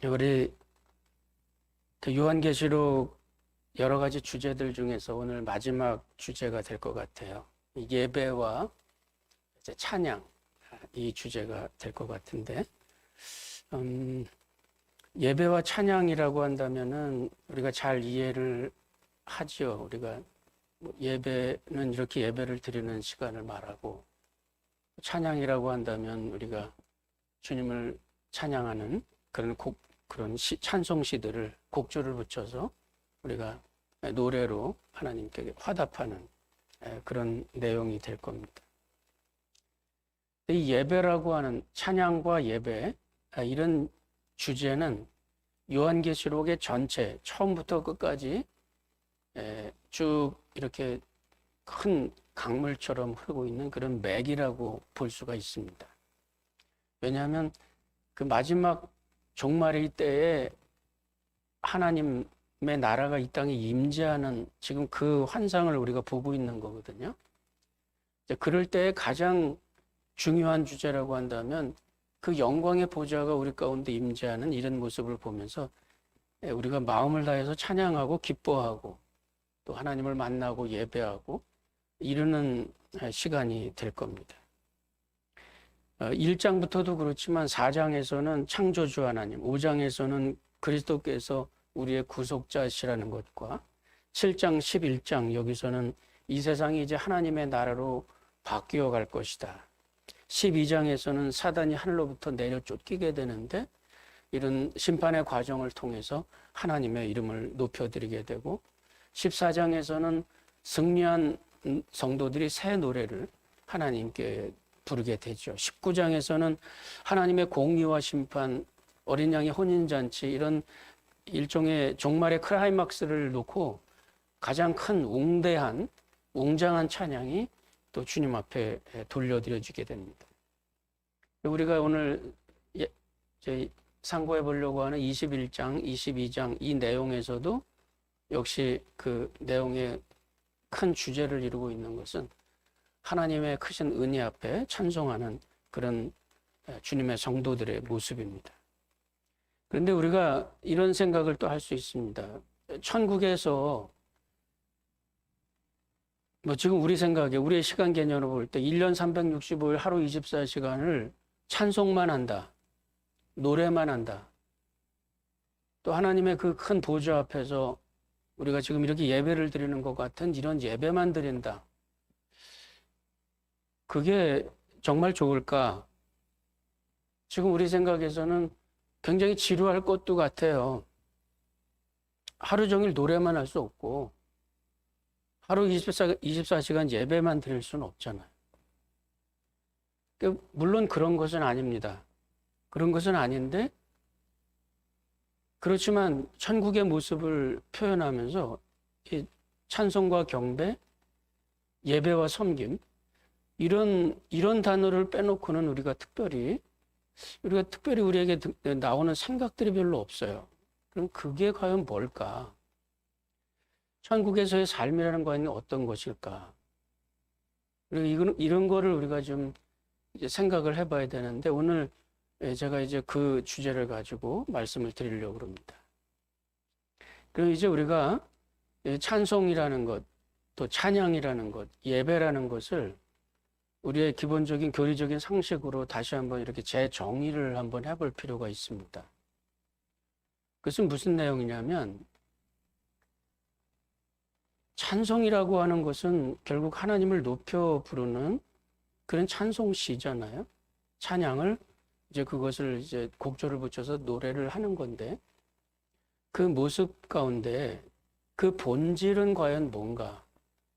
우리 그 요한계시록 여러 가지 주제들 중에서 오늘 마지막 주제가 될 것 같아요. 예배와 이제 찬양, 이 주제가 될 것 같은데, 예배와 찬양이라고 한다면은 우리가 잘 이해를 하지요. 우리가 예배는 이렇게 예배를 드리는 시간을 말하고, 찬양이라고 한다면 우리가 주님을 찬양하는 그런 찬송 시들을 곡조를 붙여서 우리가 노래로 하나님께 화답하는 그런 내용이 될 겁니다. 이 예배라고 하는 찬양과 예배, 이런 주제는 요한계시록의 전체 처음부터 끝까지 쭉 이렇게 큰 강물처럼 흐르고 있는 그런 맥이라고 볼 수가 있습니다. 왜냐하면 그 마지막 종말의 때에 하나님의 나라가 이 땅에 임재하는 지금 그 환상을 우리가 보고 있는 거거든요. 그럴 때 가장 중요한 주제라고 한다면 그 영광의 보좌가 우리 가운데 임재하는 이런 모습을 보면서 우리가 마음을 다해서 찬양하고 기뻐하고 또 하나님을 만나고 예배하고 이루는 시간이 될 겁니다. 1장부터도 그렇지만 4장에서는 창조주 하나님, 5장에서는 그리스도께서 우리의 구속자시라는 것과 7장, 11장 여기서는 이 세상이 이제 하나님의 나라로 바뀌어 갈 것이다. 12장에서는 사단이 하늘로부터 내려 쫓기게 되는데 이런 심판의 과정을 통해서 하나님의 이름을 높여드리게 되고 14장에서는 승리한 성도들이 새 노래를 하나님께 부르게 되죠. 19장에서는 하나님의 공의와 심판, 어린 양의 혼인잔치 이런 일종의 종말의 클라이막스를 놓고 가장 큰 웅대한 웅장한 찬양이 또 주님 앞에 돌려드려지게 됩니다. 우리가 오늘 상고해 보려고 하는 21장, 22장 이 내용에서도 역시 그 내용의 큰 주제를 이루고 있는 것은 하나님의 크신 은혜 앞에 찬송하는 그런 주님의 성도들의 모습입니다. 그런데 우리가 이런 생각을 또 할 수 있습니다. 천국에서 지금 우리 생각에 우리의 시간 개념으로 볼 때 1년 365일 하루 24시간을 찬송만 한다. 노래만 한다. 또 하나님의 그 큰 보좌 앞에서 우리가 지금 이렇게 예배를 드리는 것 같은 이런 예배만 드린다. 그게 정말 좋을까? 지금 우리 생각에서는 굉장히 지루할 것도 같아요. 하루 종일 노래만 할 수 없고 하루 24시간 예배만 드릴 수는 없잖아요. 물론 그런 것은 아닙니다. 그런 것은 아닌데 그렇지만 천국의 모습을 표현하면서 이 찬송과 경배, 예배와 섬김 이런 단어를 빼놓고는 우리가 특별히 우리에게 나오는 생각들이 별로 없어요. 그럼 그게 과연 뭘까? 천국에서의 삶이라는 것은 어떤 것일까? 그리고 이런 거를 우리가 좀 이제 생각을 해봐야 되는데 오늘 제가 이제 그 주제를 가지고 말씀을 드리려고 합니다. 그럼 이제 우리가 찬송이라는 것, 또 찬양이라는 것, 예배라는 것을 우리의 기본적인 교리적인 상식으로 다시 한번 이렇게 재정의를 한번 해볼 필요가 있습니다. 그것은 무슨 내용이냐면 찬송이라고 하는 것은 결국 하나님을 높여 부르는 그런 찬송시잖아요. 찬양을 이제 그것을 이제 곡조를 붙여서 노래를 하는 건데 그 모습 가운데 그 본질은 과연 뭔가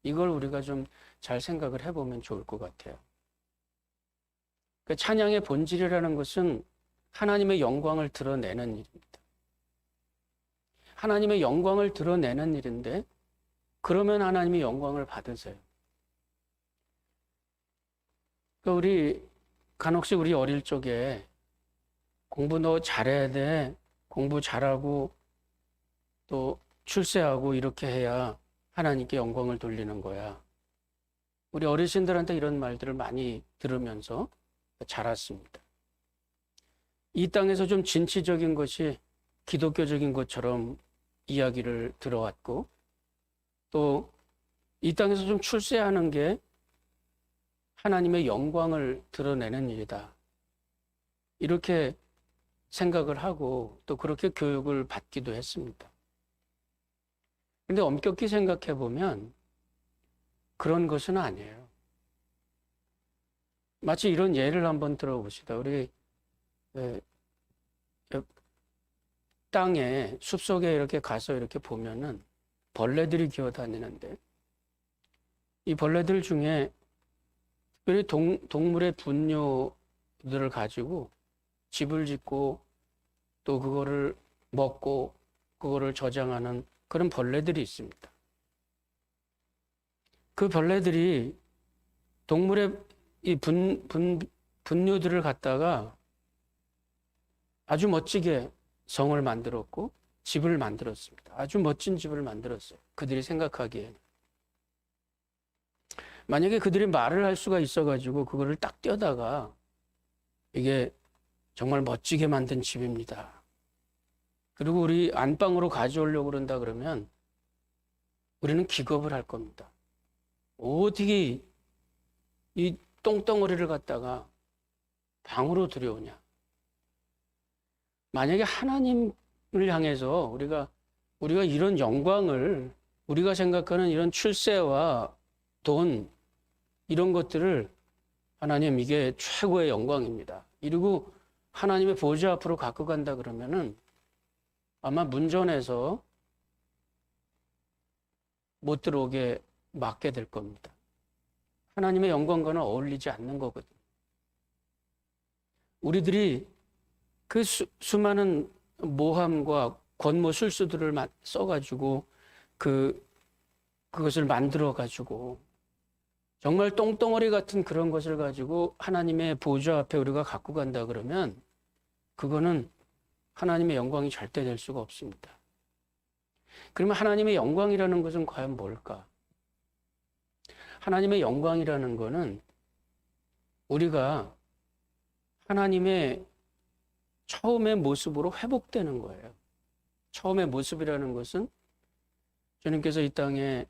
이걸 우리가 좀 잘 생각을 해보면 좋을 것 같아요. 그 찬양의 본질이라는 것은 하나님의 영광을 드러내는 일입니다. 하나님의 영광을 드러내는 일인데 그러면 하나님이 영광을 받으세요. 우리 간혹시 우리 어릴 적에 공부 너 잘해야 돼. 공부 잘하고 또 출세하고 이렇게 해야 하나님께 영광을 돌리는 거야. 우리 어르신들한테 이런 말들을 많이 들으면서 자랐습니다. 이 땅에서 좀 진취적인 것이 기독교적인 것처럼 이야기를 들어왔고 또 이 땅에서 좀 출세하는 게 하나님의 영광을 드러내는 일이다. 이렇게 생각을 하고 또 그렇게 교육을 받기도 했습니다. 근데 엄격히 생각해 보면 그런 것은 아니에요. 마치 이런 예를 한번 들어봅시다. 우리 땅에 숲속에 이렇게 가서 이렇게 보면은 벌레들이 기어다니는데 이 벌레들 중에 특별히 동물의 분뇨들을 가지고 집을 짓고 또 그거를 먹고 그거를 저장하는 그런 벌레들이 있습니다. 그 벌레들이 동물의 이 분뇨들을 갖다가 아주 멋지게 성을 만들었고 집을 만들었습니다. 아주 멋진 집을 만들었어요. 그들이 생각하기에. 만약에 그들이 말을 할 수가 있어가지고 그거를 딱 떼다가 이게 정말 멋지게 만든 집입니다. 그리고 우리 안방으로 가져오려고 그런다 그러면 우리는 기겁을 할 겁니다. 어떻게 이 똥덩어리를 갖다가 방으로 들여오냐. 만약에 하나님을 향해서 우리가 이런 영광을 우리가 생각하는 이런 출세와 돈 이런 것들을 하나님 이게 최고의 영광입니다. 이러고 하나님의 보좌 앞으로 갖고 간다 그러면은 아마 문전에서 못 들어오게 막게 될 겁니다. 하나님의 영광과는 어울리지 않는 거거든요. 우리들이 그 수많은 모함과 권모 술수들을 써가지고 그것을 만들어가지고 정말 똥덩어리 같은 그런 것을 가지고 하나님의 보좌 앞에 우리가 갖고 간다 그러면 그거는 하나님의 영광이 절대 될 수가 없습니다. 그러면 하나님의 영광이라는 것은 과연 뭘까? 하나님의 영광이라는 것은 우리가 하나님의 처음의 모습으로 회복되는 거예요. 처음의 모습이라는 것은 주님께서 이 땅에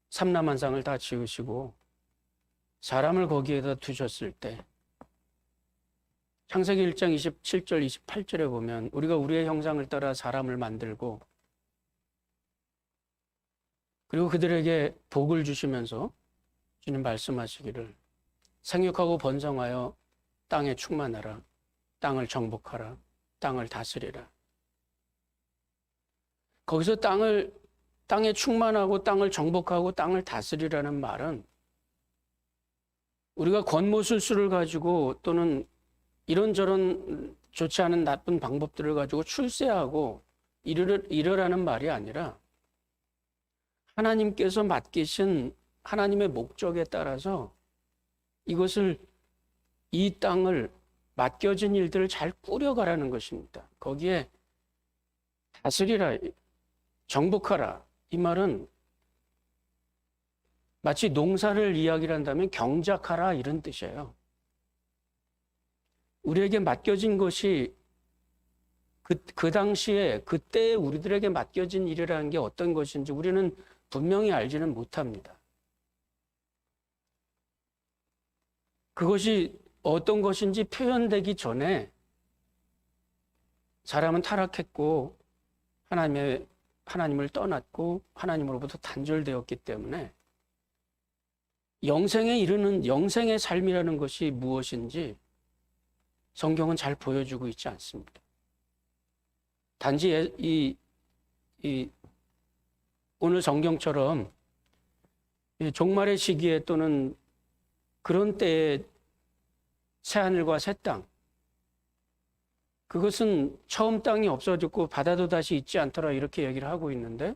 삼라만상을 다 지으시고 사람을 거기에다 두셨을 때 창세기 1장 27절 28절에 보면 우리가 우리의 형상을 따라 사람을 만들고 그리고 그들에게 복을 주시면서 주님 말씀하시기를 생육하고 번성하여 땅에 충만하라. 땅을 정복하라. 땅을 다스리라. 거기서 땅에 충만하고 땅을 정복하고 땅을 다스리라는 말은 우리가 권모술수를 가지고 또는 이런저런 좋지 않은 나쁜 방법들을 가지고 출세하고 이러라는 말이 아니라 하나님께서 맡기신 하나님의 목적에 따라서 이 땅을 맡겨진 일들을 잘 꾸려가라는 것입니다. 거기에 다스리라, 정복하라. 이 말은 마치 농사를 이야기를 한다면 경작하라 이런 뜻이에요. 우리에게 맡겨진 것이 그 당시에 그때 우리들에게 맡겨진 일이라는 게 어떤 것인지 우리는 분명히 알지는 못합니다. 그것이 어떤 것인지 표현되기 전에 사람은 타락했고 하나님을 떠났고 하나님으로부터 단절되었기 때문에 영생에 이르는 영생의 삶이라는 것이 무엇인지 성경은 잘 보여주고 있지 않습니다. 단지 오늘 성경처럼 종말의 시기에 또는 그런 때에 새하늘과 새 땅, 그것은 처음 땅이 없어졌고 바다도 다시 있지 않더라 이렇게 얘기를 하고 있는데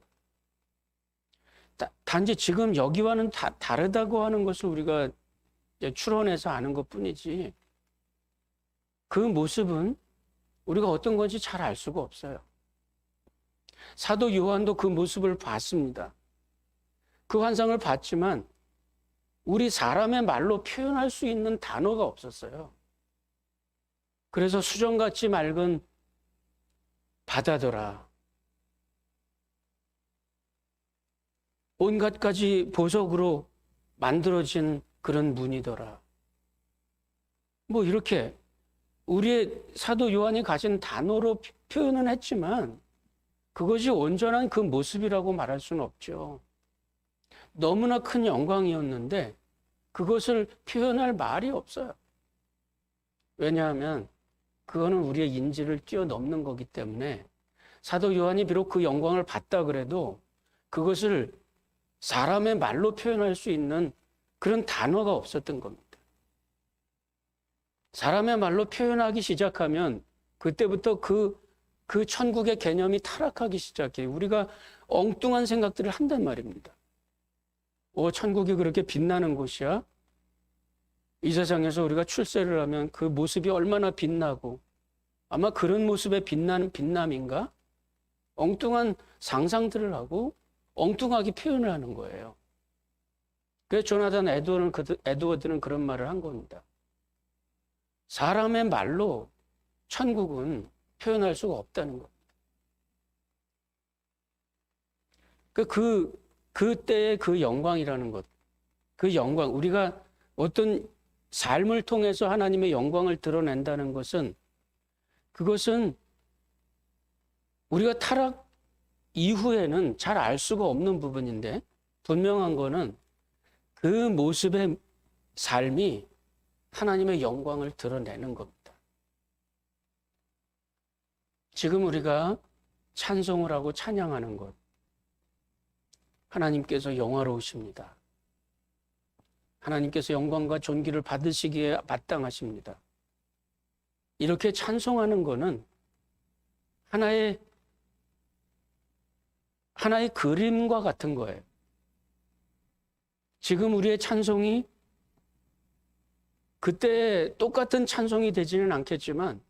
단지 지금 여기와는 다르다고 하는 것을 우리가 추론해서 아는 것뿐이지 그 모습은 우리가 어떤 건지 잘 알 수가 없어요. 사도 요한도 그 모습을 봤습니다. 그 환상을 봤지만 우리 사람의 말로 표현할 수 있는 단어가 없었어요. 그래서 수정같이 맑은 바다더라. 온갖 가지 보석으로 만들어진 그런 문이더라. 뭐 이렇게 우리의 사도 요한이 가진 단어로 표현은 했지만 그것이 온전한 그 모습이라고 말할 수는 없죠. 너무나 큰 영광이었는데 그것을 표현할 말이 없어요. 왜냐하면 그거는 우리의 인지를 뛰어넘는 거기 때문에 사도 요한이 비록 그 영광을 봤다 그래도 그것을 사람의 말로 표현할 수 있는 그런 단어가 없었던 겁니다. 사람의 말로 표현하기 시작하면 그때부터 그 천국의 개념이 타락하기 시작해요. 우리가 엉뚱한 생각들을 한단 말입니다. 천국이 그렇게 빛나는 곳이야? 이 세상에서 우리가 출세를 하면 그 모습이 얼마나 빛나고 아마 그런 모습의 빛남인가? 엉뚱한 상상들을 하고 엉뚱하게 표현을 하는 거예요. 그래서 조나단 에드워드는 그런 말을 한 겁니다. 사람의 말로 천국은 표현할 수가 없다는 겁니다. 그때의 그 영광이라는 것, 그 영광, 우리가 어떤 삶을 통해서 하나님의 영광을 드러낸다는 것은 그것은 우리가 타락 이후에는 잘 알 수가 없는 부분인데 분명한 거는 그 모습의 삶이 하나님의 영광을 드러내는 겁니다. 지금 우리가 찬송을 하고 찬양하는 것, 하나님께서 영화로우십니다. 하나님께서 영광과 존귀를 받으시기에 마땅하십니다. 이렇게 찬송하는 것은 하나의 그림과 같은 거예요. 지금 우리의 찬송이 그때 똑같은 찬송이 되지는 않겠지만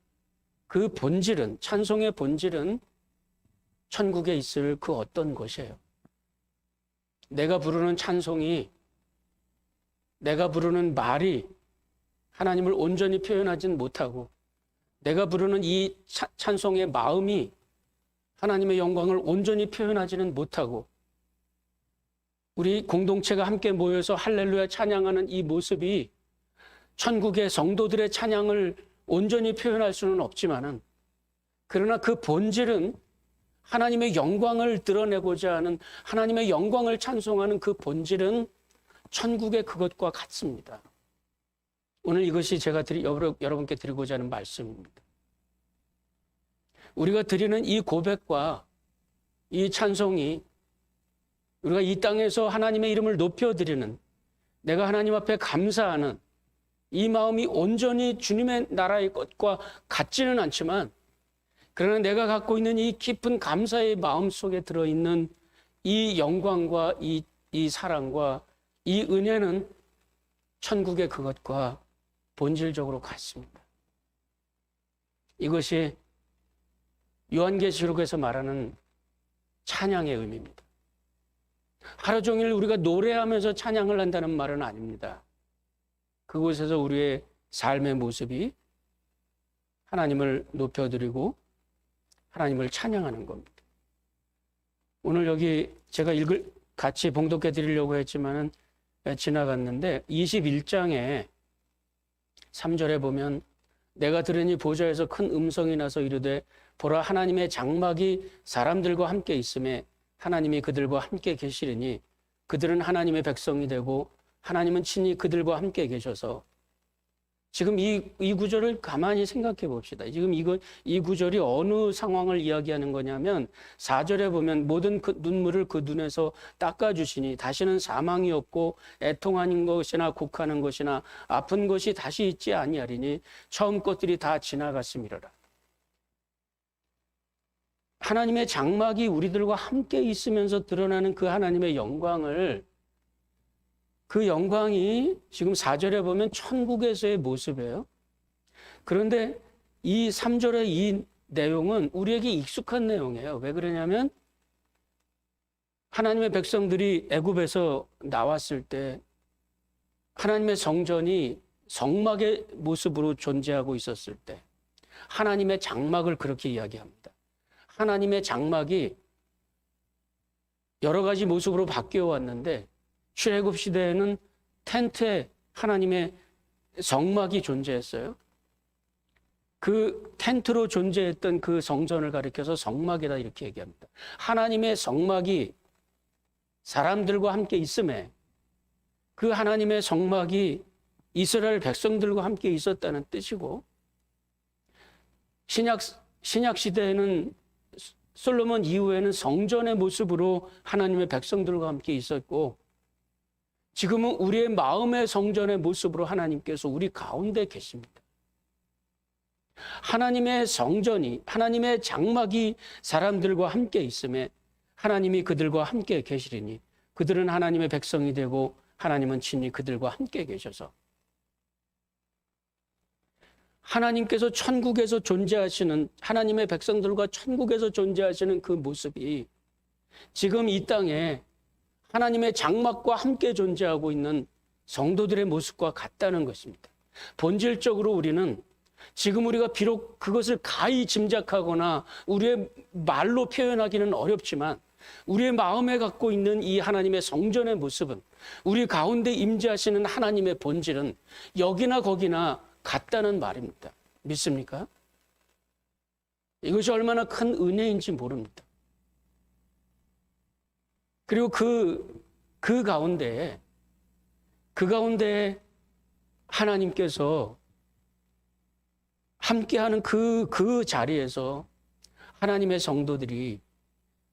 그 본질은, 찬송의 본질은 천국에 있을 그 어떤 것이에요. 내가 부르는 찬송이, 내가 부르는 말이 하나님을 온전히 표현하진 못하고 내가 부르는 이 찬송의 마음이 하나님의 영광을 온전히 표현하지는 못하고 우리 공동체가 함께 모여서 할렐루야 찬양하는 이 모습이 천국의 성도들의 찬양을 온전히 표현할 수는 없지만은 그러나 그 본질은 하나님의 영광을 드러내고자 하는 하나님의 영광을 찬송하는 그 본질은 천국의 그것과 같습니다. 오늘 이것이 제가 여러분께 드리고자 하는 말씀입니다. 우리가 드리는 이 고백과 이 찬송이 우리가 이 땅에서 하나님의 이름을 높여드리는 내가 하나님 앞에 감사하는 이 마음이 온전히 주님의 나라의 것과 같지는 않지만 그러나 내가 갖고 있는 이 깊은 감사의 마음 속에 들어있는 이 영광과 이 사랑과 이 은혜는 천국의 그것과 본질적으로 같습니다. 이것이 요한계시록에서 말하는 찬양의 의미입니다. 하루 종일 우리가 노래하면서 찬양을 한다는 말은 아닙니다. 그곳에서 우리의 삶의 모습이 하나님을 높여드리고 하나님을 찬양하는 겁니다. 오늘 여기 제가 같이 봉독해 드리려고 했지만은 지나갔는데 21장에 3절에 보면 내가 들으니 보좌에서 큰 음성이 나서 이르되 보라 하나님의 장막이 사람들과 함께 있음에 하나님이 그들과 함께 계시리니 그들은 하나님의 백성이 되고 하나님은 친히 그들과 함께 계셔서 지금 이 구절을 가만히 생각해 봅시다. 지금 이 구절이 어느 상황을 이야기하는 거냐면 4절에 보면 모든 그 눈물을 그 눈에서 닦아주시니 다시는 사망이 없고 애통하는 것이나 곡하는 것이나 아픈 것이 다시 있지 아니하리니 처음 것들이 다 지나갔음이로라. 하나님의 장막이 우리들과 함께 있으면서 드러나는 그 하나님의 영광을 그 영광이 지금 4절에 보면 천국에서의 모습이에요. 그런데 이 3절의 이 내용은 우리에게 익숙한 내용이에요. 왜 그러냐면 하나님의 백성들이 애굽에서 나왔을 때 하나님의 성전이 성막의 모습으로 존재하고 있었을 때 하나님의 장막을 그렇게 이야기합니다. 하나님의 장막이 여러 가지 모습으로 바뀌어 왔는데 출애굽 시대에는 텐트에 하나님의 성막이 존재했어요. 그 텐트로 존재했던 그 성전을 가리켜서 성막이다 이렇게 얘기합니다. 하나님의 성막이 사람들과 함께 있음에 그 하나님의 성막이 이스라엘 백성들과 함께 있었다는 뜻이고, 신약 시대에는 솔로몬 이후에는 성전의 모습으로 하나님의 백성들과 함께 있었고, 지금은 우리의 마음의 성전의 모습으로 하나님께서 우리 가운데 계십니다. 하나님의 성전이, 하나님의 장막이 사람들과 함께 있음에 하나님이 그들과 함께 계시리니 그들은 하나님의 백성이 되고 하나님은 친히 그들과 함께 계셔서, 하나님께서 천국에서 존재하시는, 하나님의 백성들과 천국에서 존재하시는 그 모습이 지금 이 땅에 하나님의 장막과 함께 존재하고 있는 성도들의 모습과 같다는 것입니다. 본질적으로 우리는 지금 우리가 비록 그것을 가히 짐작하거나 우리의 말로 표현하기는 어렵지만 우리의 마음에 갖고 있는 이 하나님의 성전의 모습은, 우리 가운데 임재하시는 하나님의 본질은 여기나 거기나 같다는 말입니다. 믿습니까? 이것이 얼마나 큰 은혜인지 모릅니다. 그리고 그 가운데 하나님께서 함께하는 그 자리에서 하나님의 성도들이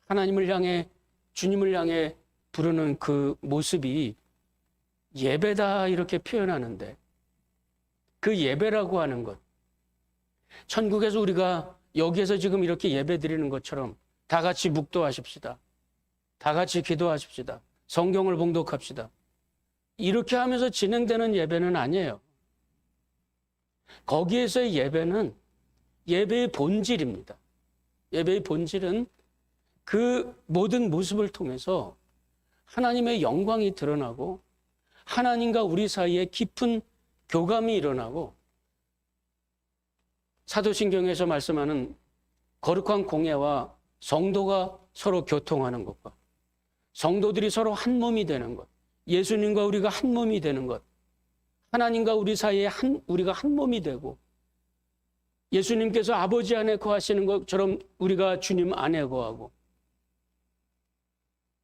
하나님을 향해, 주님을 향해 부르는 그 모습이 예배다 이렇게 표현하는데, 그 예배라고 하는 것, 천국에서 우리가 여기에서 지금 이렇게 예배 드리는 것처럼 다 같이 묵도하십시다, 다 같이 기도하십시다, 성경을 봉독합시다, 이렇게 하면서 진행되는 예배는 아니에요. 거기에서의 예배는 예배의 본질입니다. 예배의 본질은 그 모든 모습을 통해서 하나님의 영광이 드러나고 하나님과 우리 사이에 깊은 교감이 일어나고, 사도신경에서 말씀하는 거룩한 공예와 성도가 서로 교통하는 것과 성도들이 서로 한 몸이 되는 것, 예수님과 우리가 한 몸이 되는 것, 하나님과 우리 사이에 우리가 한 몸이 되고, 예수님께서 아버지 안에 거하시는 것처럼 우리가 주님 안에 거하고,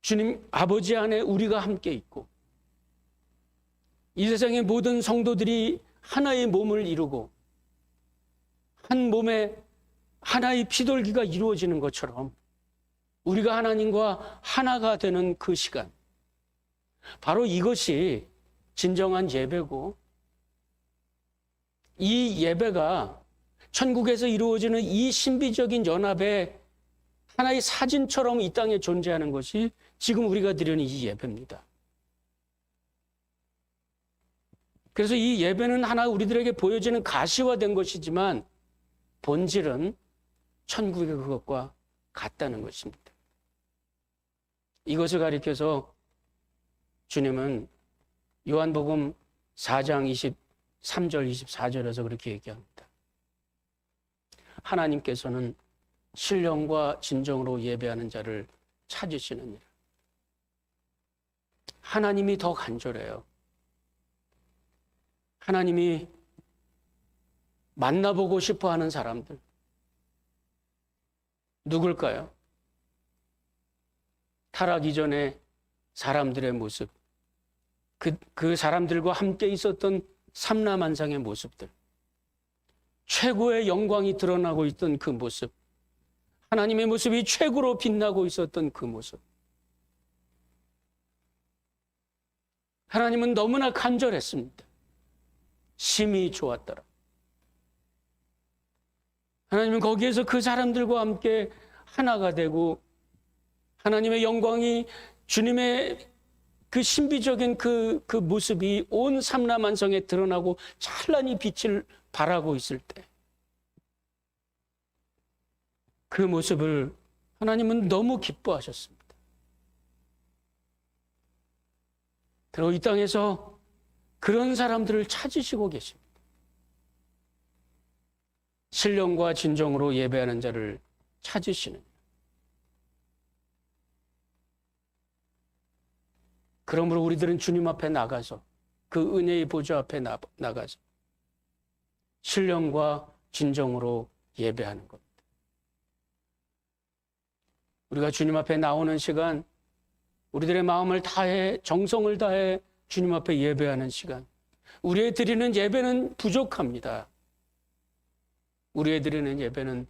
주님 아버지 안에 우리가 함께 있고, 이 세상의 모든 성도들이 하나의 몸을 이루고 한 몸에 하나의 피돌기가 이루어지는 것처럼 우리가 하나님과 하나가 되는 그 시간, 바로 이것이 진정한 예배고, 이 예배가 천국에서 이루어지는 이 신비적인 연합의 하나의 사진처럼 이 땅에 존재하는 것이 지금 우리가 드리는 이 예배입니다. 그래서 이 예배는 하나 우리들에게 보여지는 가시화된 것이지만 본질은 천국의 그것과 같다는 것입니다. 이것을 가리켜서 주님은 요한복음 4장 23절 24절에서 그렇게 얘기합니다. 하나님께서는 신령과 진정으로 예배하는 자를 찾으시느니라. 하나님이 더 간절해요. 하나님이 만나보고 싶어 하는 사람들 누굴까요? 타락 이전의 사람들의 모습, 그 사람들과 함께 있었던 삼라만상의 모습들, 최고의 영광이 드러나고 있던 그 모습, 하나님의 모습이 최고로 빛나고 있었던 그 모습. 하나님은 너무나 간절했습니다. 심히 좋았더라. 하나님은 거기에서 그 사람들과 함께 하나가 되고, 하나님의 영광이, 주님의 그 신비적인 그 모습이 온 삼라만성에 드러나고 찬란히 빛을 발하고 있을 때, 그 모습을 하나님은 너무 기뻐하셨습니다. 그리고 이 땅에서 그런 사람들을 찾으시고 계십니다. 신령과 진정으로 예배하는 자를 찾으시는, 그러므로 우리들은 주님 앞에 나가서 그 은혜의 보좌 앞에 나가서 신령과 진정으로 예배하는 겁니다. 우리가 주님 앞에 나오는 시간, 우리들의 마음을 다해 정성을 다해 주님 앞에 예배하는 시간, 우리의 드리는 예배는 부족합니다. 우리의 드리는 예배는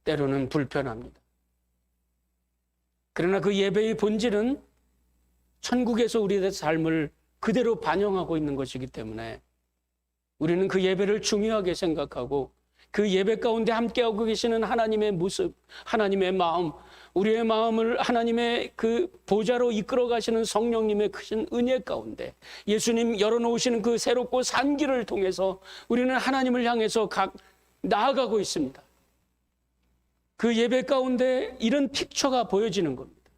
때로는 불편합니다. 그러나 그 예배의 본질은 천국에서 우리의 삶을 그대로 반영하고 있는 것이기 때문에 우리는 그 예배를 중요하게 생각하고 그 예배 가운데 함께하고 계시는 하나님의 모습, 하나님의 마음, 우리의 마음을 하나님의 그 보좌로 이끌어 가시는 성령님의 크신 은혜 가운데 예수님 열어놓으시는 그 새롭고 산 길을 통해서 우리는 하나님을 향해서 나아가고 있습니다. 그 예배 가운데 이런 픽처가 보여지는 겁니다.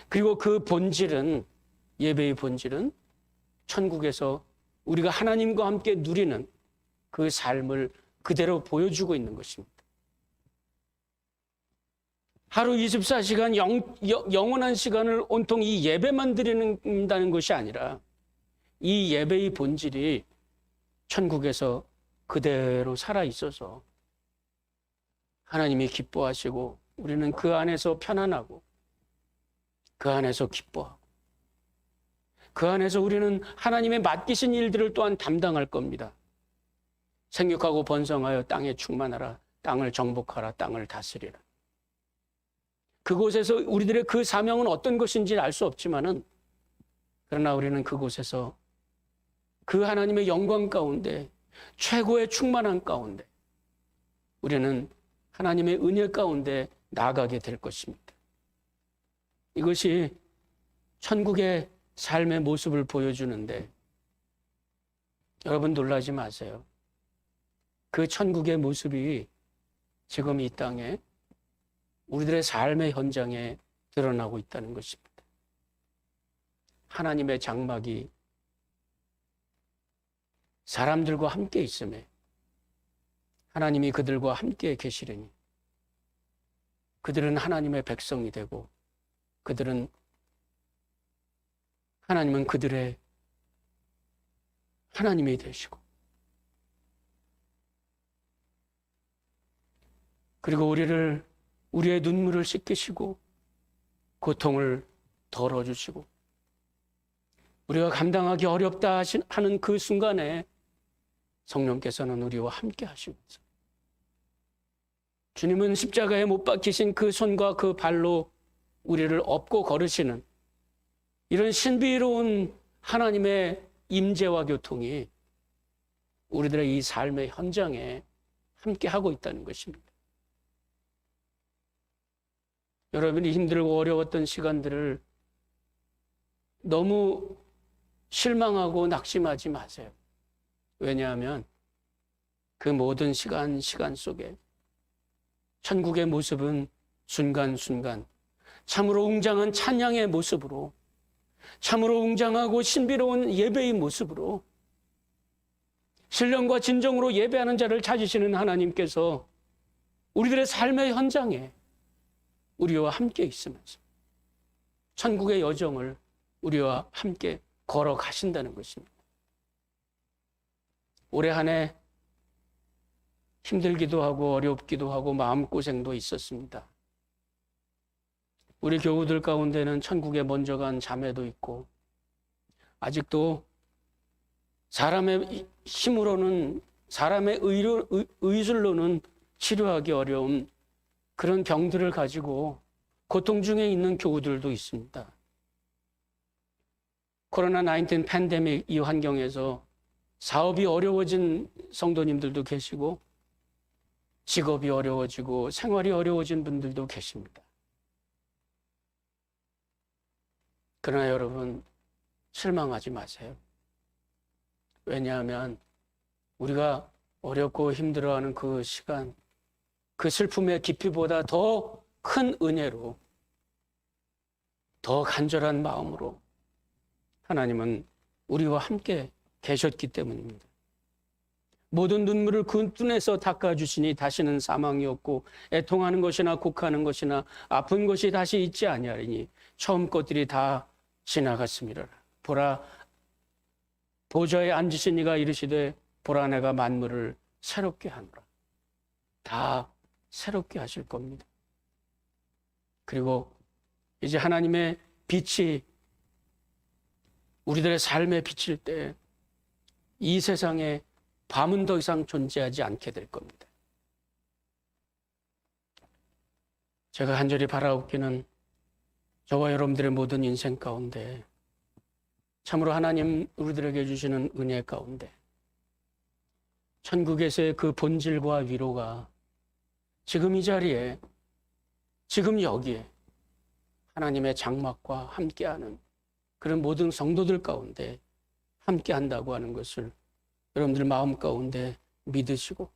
그리고 그 본질은, 예배의 본질은 천국에서 우리가 하나님과 함께 누리는 그 삶을 그대로 보여주고 있는 것입니다. 하루 24시간 영원한 시간을 온통 이 예배만 드린다는 것이 아니라 이 예배의 본질이 천국에서 그대로 살아 있어서 하나님이 기뻐하시고 우리는 그 안에서 편안하고 그 안에서 기뻐하고 그 안에서 우리는 하나님의 맡기신 일들을 또한 담당할 겁니다. 생육하고 번성하여 땅에 충만하라, 땅을 정복하라, 땅을 다스리라. 그곳에서 우리들의 그 사명은 어떤 것인지 알 수 없지만은 그러나 우리는 그곳에서 그 하나님의 영광 가운데 최고의 충만한 가운데 우리는 하나님의 은혜 가운데 나아가게 될 것입니다. 이것이 천국의 삶의 모습을 보여주는데 여러분 놀라지 마세요. 그 천국의 모습이 지금 이 땅에 우리들의 삶의 현장에 드러나고 있다는 것입니다. 하나님의 장막이 사람들과 함께 있음에 하나님이 그들과 함께 계시려니 그들은 하나님의 백성이 되고 하나님은 그들의 하나님이 되시고 그리고 우리의 눈물을 씻기시고 고통을 덜어주시고 우리가 감당하기 어렵다 하는 그 순간에 성령께서는 우리와 함께 하시면서 주님은 십자가에 못 박히신 그 손과 그 발로 우리를 업고 걸으시는 이런 신비로운 하나님의 임재와 교통이 우리들의 이 삶의 현장에 함께 하고 있다는 것입니다. 여러분이 힘들고 어려웠던 시간들을 너무 실망하고 낙심하지 마세요. 왜냐하면 그 모든 시간 속에 천국의 모습은 순간순간 참으로 웅장한 찬양의 모습으로 참으로 웅장하고 신비로운 예배의 모습으로 신령과 진정으로 예배하는 자를 찾으시는 하나님께서 우리들의 삶의 현장에 우리와 함께 있으면서 천국의 여정을 우리와 함께 걸어가신다는 것입니다. 올해 한 해 힘들기도 하고 어렵기도 하고 마음고생도 있었습니다. 우리 교우들 가운데는 천국에 먼저 간 자매도 있고 아직도 사람의 힘으로는 사람의 의술로는 치료하기 어려운 그런 병들을 가지고 고통 중에 있는 교우들도 있습니다. 코로나19 팬데믹 이 환경에서 사업이 어려워진 성도님들도 계시고 직업이 어려워지고 생활이 어려워진 분들도 계십니다. 그러나 여러분 실망하지 마세요. 왜냐하면 우리가 어렵고 힘들어하는 그 시간, 그 슬픔의 깊이보다 더 큰 은혜로, 더 간절한 마음으로 하나님은 우리와 함께 계셨기 때문입니다. 모든 눈물을 그 눈에서 닦아주시니 다시는 사망이 없고 애통하는 것이나 곡하는 것이나 아픈 것이 다시 있지 아니하리니 처음 것들이 다 지나갔음이라. 보라, 보좌에 앉으신 이가 이르시되 보라 내가 만물을 새롭게 하노라. 다 새롭게 하실 겁니다. 그리고 이제 하나님의 빛이 우리들의 삶에 비칠 때 이 세상에 밤은 더 이상 존재하지 않게 될 겁니다. 제가 간절히 바라옵기는 저와 여러분들의 모든 인생 가운데 참으로 하나님 우리들에게 주시는 은혜 가운데 천국에서의 그 본질과 위로가 지금 이 자리에, 지금 여기에 하나님의 장막과 함께하는 그런 모든 성도들 가운데 함께한다고 하는 것을 여러분들 마음 가운데 믿으시고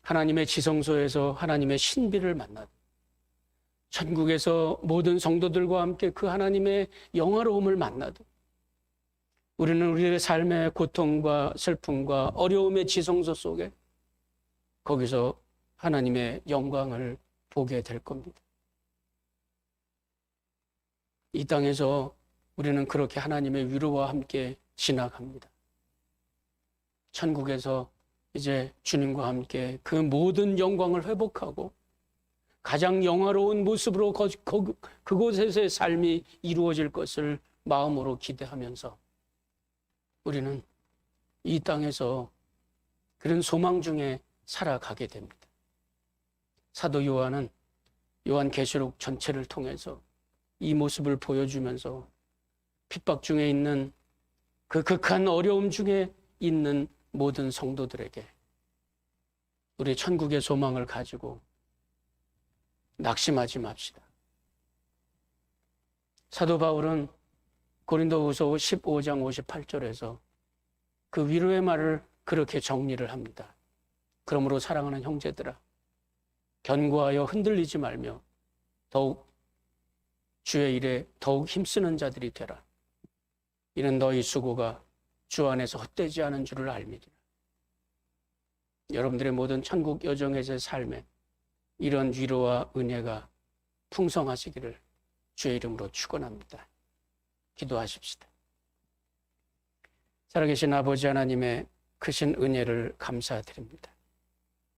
하나님의 지성소에서 하나님의 신비를 만나고 천국에서 모든 성도들과 함께 그 하나님의 영화로움을 만나도 우리는 우리의 삶의 고통과 슬픔과 어려움의 지성소 속에 거기서 하나님의 영광을 보게 될 겁니다. 이 땅에서 우리는 그렇게 하나님의 위로와 함께 지나갑니다. 천국에서 이제 주님과 함께 그 모든 영광을 회복하고 가장 영화로운 모습으로 그곳에서의 삶이 이루어질 것을 마음으로 기대하면서 우리는 이 땅에서 그런 소망 중에 살아가게 됩니다. 사도 요한은 요한계시록 전체를 통해서 이 모습을 보여주면서 핍박 중에 있는 그 극한 어려움 중에 있는 모든 성도들에게 우리 천국의 소망을 가지고 낙심하지 맙시다. 사도 바울은 고린도후서 15장 58절에서 그 위로의 말을 그렇게 정리를 합니다. 그러므로 사랑하는 형제들아, 견고하여 흔들리지 말며 더욱 주의 일에 더욱 힘쓰는 자들이 되라. 이는 너희 수고가 주 안에서 헛되지 않은 줄을 알미리라. 여러분들의 모든 천국 여정에서의 삶에 이런 위로와 은혜가 풍성하시기를 주의 이름으로 축원합니다. 기도하십시다. 살아계신 아버지 하나님의 크신 은혜를 감사드립니다.